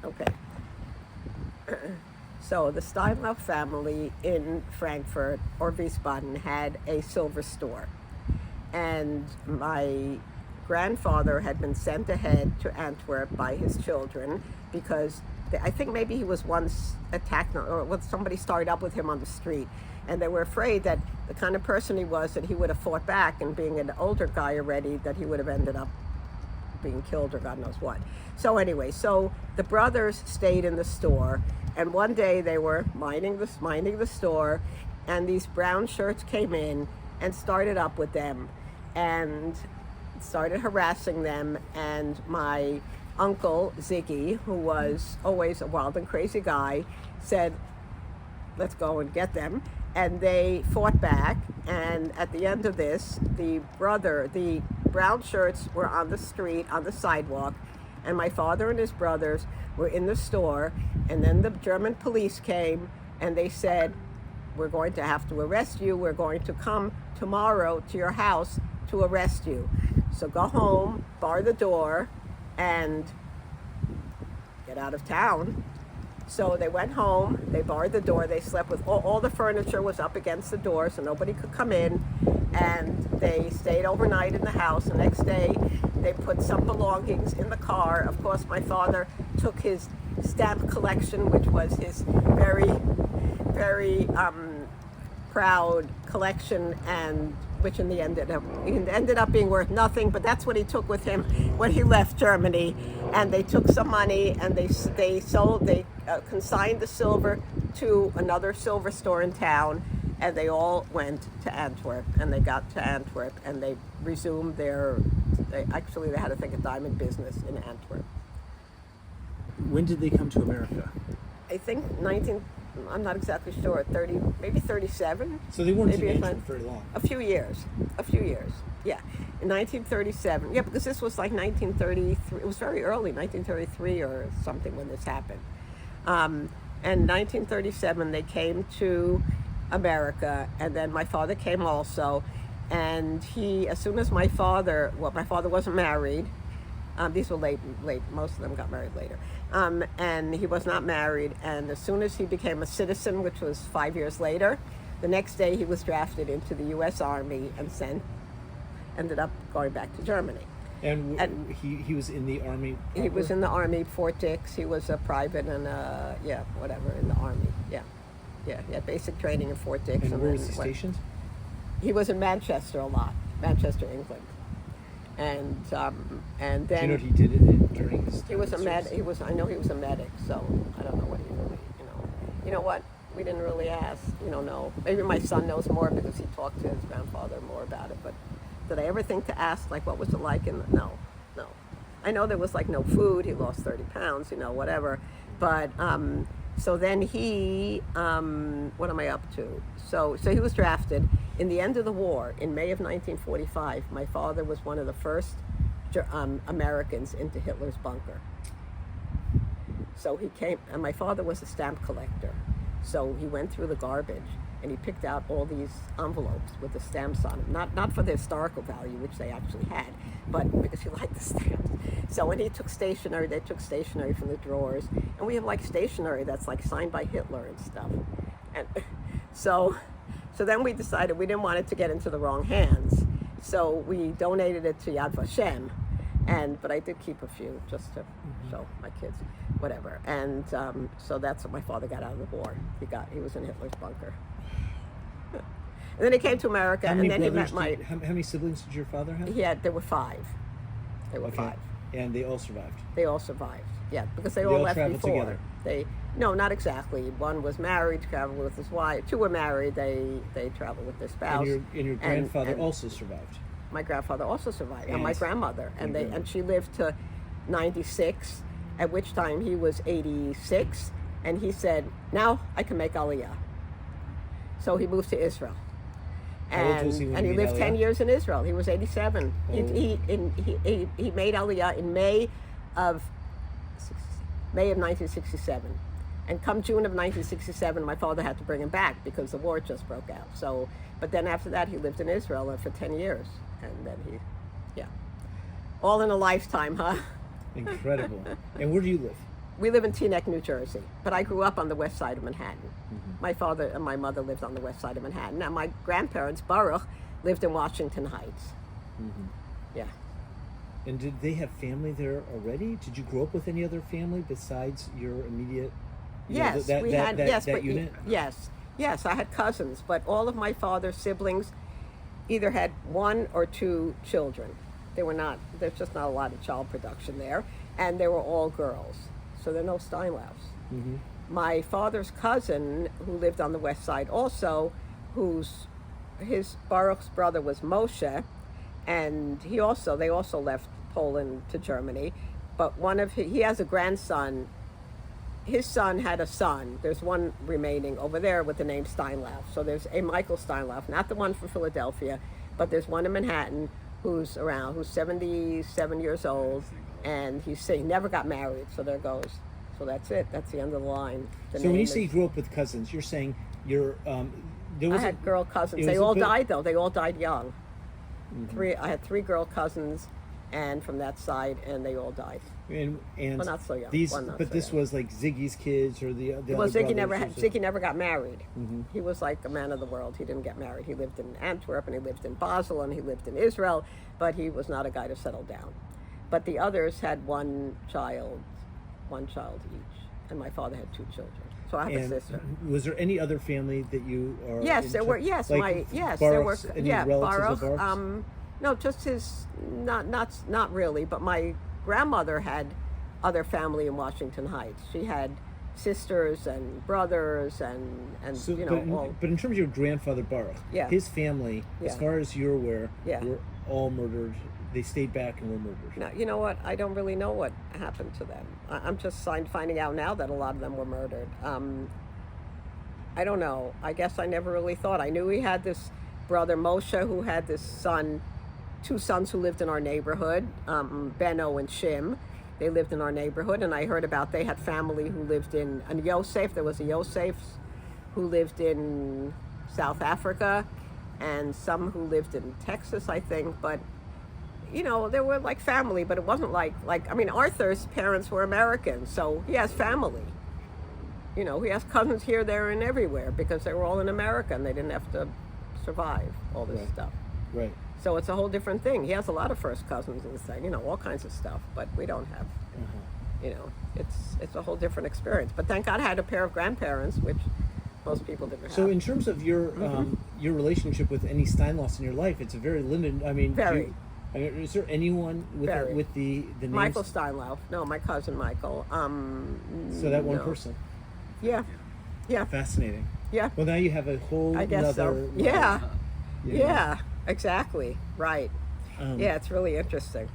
Okay. So the Steinlauf family in Frankfurt or Wiesbaden had a silver store. And my grandfather had been sent ahead to Antwerp by his children because I think maybe he was once attacked or somebody started up with him on the street. And they were afraid that the kind of person he was, that he would have fought back, and being an older guy already, that he would have ended up being killed or God knows what. So anyway, so the brothers stayed in the store, and one day they were minding the store, and these brown shirts came in and started up with them and started harassing them. And my uncle Ziggy, who was always a wild and crazy guy, said, let's go and get them. And they fought back, and at the end of this, the brown shirts were on the street, on the sidewalk, and my father and his brothers were in the store. And then the German police came, and they said, we're going to have to arrest you. We're going to come tomorrow to your house to arrest you. So go home, bar the door, and get out of town. So they went home, they barred the door, they slept with all the furniture was up against the door so nobody could come in, and they stayed overnight in the house. The next day they put some belongings in the car. Of course, my father took his stamp collection, which was his very, very proud collection, and which in the end ended up being worth nothing, but that's what he took with him when he left Germany. And they took some money and they consigned the silver to another silver store in town, and they all went to Antwerp. And they got to Antwerp and they resumed they had, I think, a diamond business in Antwerp. When did they come to America? I think I'm not exactly sure, 30, maybe 37. So they weren't in Antwerp very long. A few years, yeah. In 1937, yeah, because this was like 1933, it was very early, 1933 or something when this happened. And 1937, they came to America, and then my father came also. And as soon as my father wasn't married. These were late, most of them got married later. And he was not married, and as soon as he became a citizen, which was 5 years later, the next day he was drafted into the U.S. Army and ended up going back to Germany. And he was in the Army proper? He was in the Army, Fort Dix. He was a private and whatever, in the Army, yeah. He had basic training in Fort Dix. And where was he stationed? He was in Manchester a lot, Manchester, England. And then do you know what he did during his time? He was a med. I know he was a medic. So I don't know what he really. You know what? We didn't really ask. No. Maybe my son knows more because he talked to his grandfather more about it. But did I ever think to ask, like, what was it like? No. I know there was like no food. He lost 30 pounds. Whatever. But so then he. What am I up to? So he was drafted. In the end of the war, in May of 1945, my father was one of the first Americans into Hitler's bunker. So he came, and my father was a stamp collector. So he went through the garbage, and he picked out all these envelopes with the stamps on them. Not for the historical value, which they actually had, but because he liked the stamps. So when he took stationery, they took stationery from the drawers. And we have like stationery that's like signed by Hitler and stuff. And so then we decided we didn't want it to get into the wrong hands. So we donated it to Yad Vashem. But I did keep a few just to show my kids, whatever. And so that's what my father got out of the war. He was in Hitler's bunker. And then he came to America, and then he met how many siblings did your father have? There were five. Five. And they all survived? They all survived, yeah, because they all left traveled before. Together? No, not exactly. One was married, traveled with his wife. Two were married, they traveled with their spouse. And your grandfather also survived? My grandfather also survived, and my grandmother. And she lived to 96, at which time he was 86, and he said, now I can make Aliyah. So he moved to Israel. And he lived 10 years in Israel. He was 87. Oh. He made Aliyah in May of 1967. And come June of 1967, my father had to bring him back because the war just broke out. So, but then after that, he lived in Israel for 10 years. And then all in a lifetime, huh? Incredible. And where do you live? we live in Teaneck, New Jersey, but I grew up on the west side of Manhattan. Mm-hmm. My father and my mother lived on the west side of Manhattan. Now, my grandparents, Baruch, lived in Washington Heights. Mm-hmm. Yeah. And did they have family there already? Did you grow up with any other family besides your immediate? Yes, that unit. Yes, I had cousins, but all of my father's siblings either had one or two children. There's just not a lot of child production there, and they were all girls. So there are no Steinlaufs. Mm-hmm. My father's cousin, who lived on the west side also, his Baruch's brother was Moshe, and they also left Poland to Germany, but he has a grandson. His son had a son. There's one remaining over there with the name Steinlauf. So there's a Michael Steinlauf, not the one from Philadelphia, but there's one in Manhattan who's 77 years old, and he never got married. So there goes. So that's it. That's the end of the line. So when you say you grew up with cousins, you're saying I had girl cousins. They all died though. They all died young. Mm-hmm. I had 3 girl cousins, and from that side, and they all died. And well, not so young. This was like Ziggy's kids or the well, Ziggy never got married. Mm-hmm. He was like a man of the world. He didn't get married. He lived in Antwerp, and he lived in Basel, and he lived in Israel, but he was not a guy to settle down. But the others had one child each, and my father had 2 children. So I have a sister. Was there any other family that you are? Yes, there were. Yes, like there were. Any relatives Baruch. of Baruch's? No, just his. Not really. But my grandmother had other family in Washington Heights. She had sisters and brothers and So, all. But in terms of your grandfather Baruch, his family, as far as you're aware, were all murdered. They stayed back and were murdered. Now, you know what? I don't really know what happened to them. I'm just finding out now that a lot of them were murdered. I don't know. I guess I never really thought. I knew he had this brother Moshe who had this son, 2 sons who lived in our neighborhood, Benno and Shim. They lived in our neighborhood, and I heard about they had family who lived in Yosef. There was a Yosef who lived in South Africa, and some who lived in Texas, I think. But they were like family, but it wasn't like Arthur's parents were Americans, so he has family. He has cousins here, there, and everywhere because they were all in America and they didn't have to survive all this stuff. Right. So it's a whole different thing. He has a lot of first cousins and stuff, all kinds of stuff, but we don't have. It's a whole different experience. But thank God I had a pair of grandparents, which most people didn't have. So in terms of your relationship with any Steinlaufs in your life, it's a very limited. Very. Is there anyone with the names? Michael Steinlauf. No, my cousin Michael. So that one person. Yeah. Fascinating. Yeah. Well, now you have a whole. I guess so. Yeah. Exactly. Right. Yeah, it's really interesting.